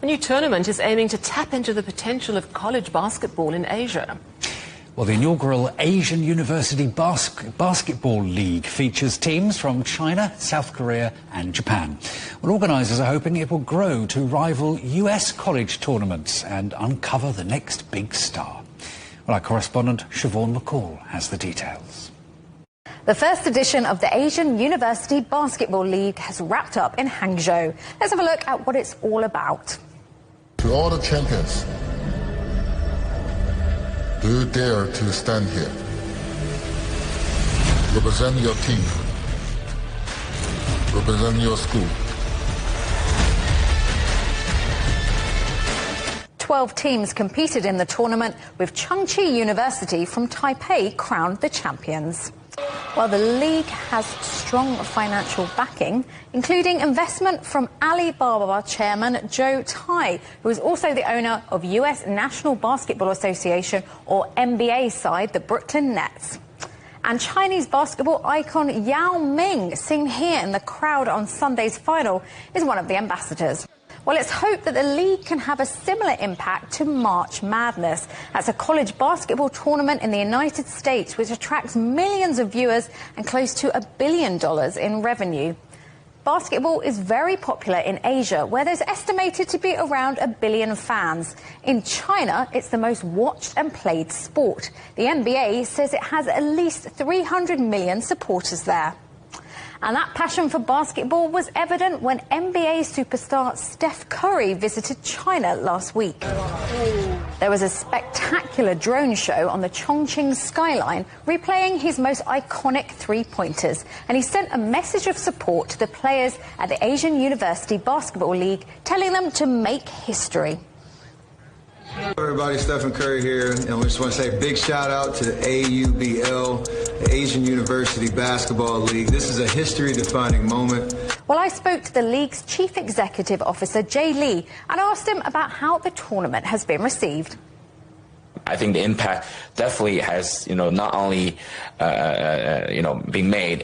The new tournament is aiming to tap into the potential of college basketball in Asia. Well, the inaugural Asian University Basketball League features teams from China, South Korea and Japan. Well, organisers are hoping it will grow to rival US college tournaments and uncover the next big star. Well, our correspondent Siobhan McCall has the details. The first edition of the Asian University Basketball League has wrapped up in Hangzhou. Let's have a look at what it's all about. To all the champions, do you dare to stand here? Represent your team. Represent your school. 12 teams competed in the tournament, with Chengchi University from Taipei crowned the champions. While the league has strong financial backing, including investment from Alibaba chairman Joe Tai, who is also the owner of US National Basketball Association, or NBA side, the Brooklyn Nets. And Chinese basketball icon Yao Ming, seen here in the crowd on Sunday's final, is one of the ambassadors. Well, it's hoped that the league can have a similar impact to March Madness. That's a college basketball tournament in the United States which attracts millions of viewers and close to $1 billion in revenue. Basketball is very popular in Asia, where there's estimated to be around 1 billion fans. In China, it's the most watched and played sport. The NBA says it has at least 300 million supporters there. And that passion for basketball was evident when NBA superstar Steph Curry visited China last week. There was a spectacular drone show on the Chongqing skyline replaying his most iconic three-pointers, and he sent a message of support to the players at the Asian University Basketball League, telling them to make history. Hello everybody, Stephen Curry here, and we just want to say a big shout out to the AUBL, the Asian University Basketball League. This is a history-defining moment. Well, I spoke to the league's chief executive officer, Jay Lee, and asked him about how the tournament has been received. I think the impact definitely has, not only, being made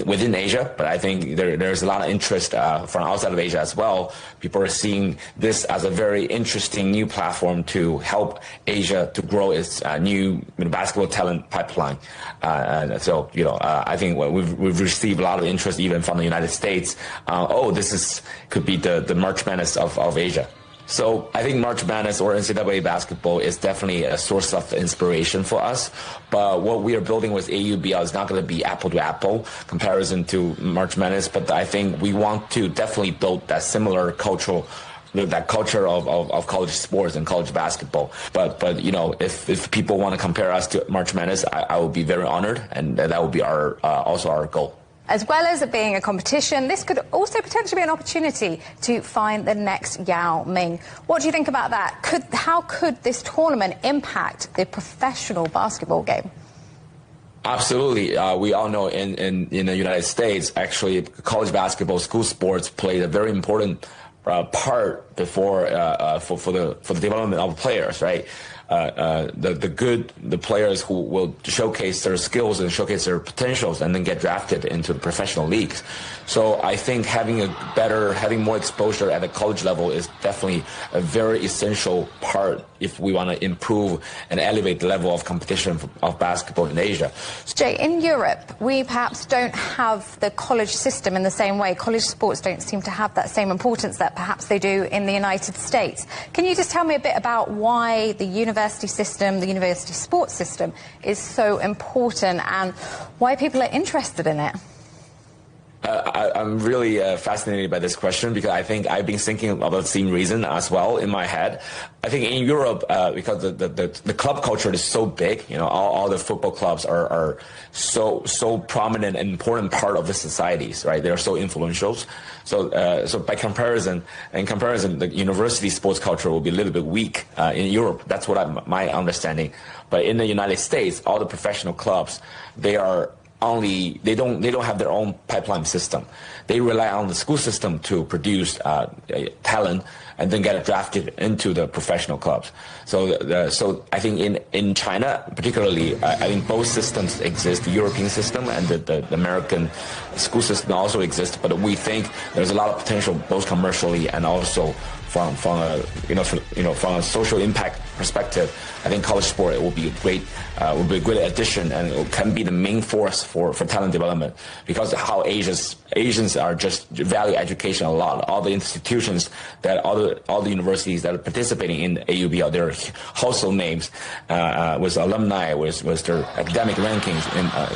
within Asia, but I think there's a lot of interest from outside of Asia as well. People are seeing this as a very interesting new platform to help Asia to grow its new basketball talent pipeline. I think we've received a lot of interest even from the United States. Could be the March Madness of Asia. So I think March Madness or NCAA basketball is definitely a source of inspiration for us. But what we are building with AUBL is not going to be apple-to-apple comparison to March Madness. But I think we want to definitely build that similar culture of college sports and college basketball. But if people want to compare us to March Madness, I will be very honored, and that will be also our goal. As well as it being a competition, this could also potentially be an opportunity to find the next Yao Ming. What do you think about that? How could this tournament impact the professional basketball game? Absolutely. We all know in the United States, actually, college basketball, school sports played a very important part before for the development of players, right? The players who will showcase their skills and showcase their potentials and then get drafted into the professional leagues. So I think having more exposure at the college level is definitely a very essential part if we want to improve and elevate the level of competition of basketball in Asia. Jay, in Europe, we perhaps don't have the college system in the same way. College sports don't seem to have that same importance that perhaps they do in the United States. Can you just tell me a bit about why the university system, the university sports system, is so important and why people are interested in it? I'm really fascinated by this question because I think I've been thinking about the same reason as well in my head. I think in Europe, because the club culture is so big, all the football clubs are so prominent and important part of the societies, right? They're so influential. So by comparison, the university sports culture will be a little bit weak in Europe. That's what my understanding. But in the United States, all the professional clubs, they don't have their own pipeline system. They rely on the school system to produce talent and then get it drafted into the professional clubs. So I think in China, particularly, I think both systems exist. The European system and the American school system also exist. But we think there's a lot of potential both commercially and also from a social impact perspective, I think college sport will be a great addition, and it can be the main force for talent development, because how Asians are just value education a lot. All the institutions all the universities that are participating in AUBL, they're household names with alumni, with their academic rankings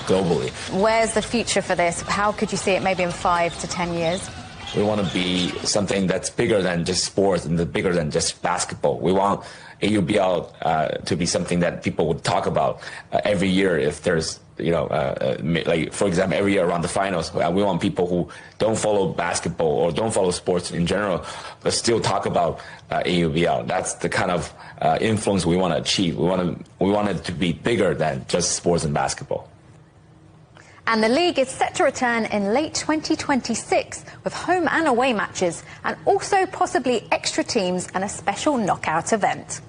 globally. Where's the future for this? How could you see it maybe in 5 to 10 years? We want to be something that's bigger than just sports and bigger than just basketball. We want AUBL to be something that people would talk about every year. If there's, like for example, every year around the finals, we want people who don't follow basketball or don't follow sports in general, but still talk about AUBL. That's the kind of influence we want to achieve. We want it to be bigger than just sports and basketball. And the league is set to return in late 2026 with home and away matches, and also possibly extra teams and a special knockout event.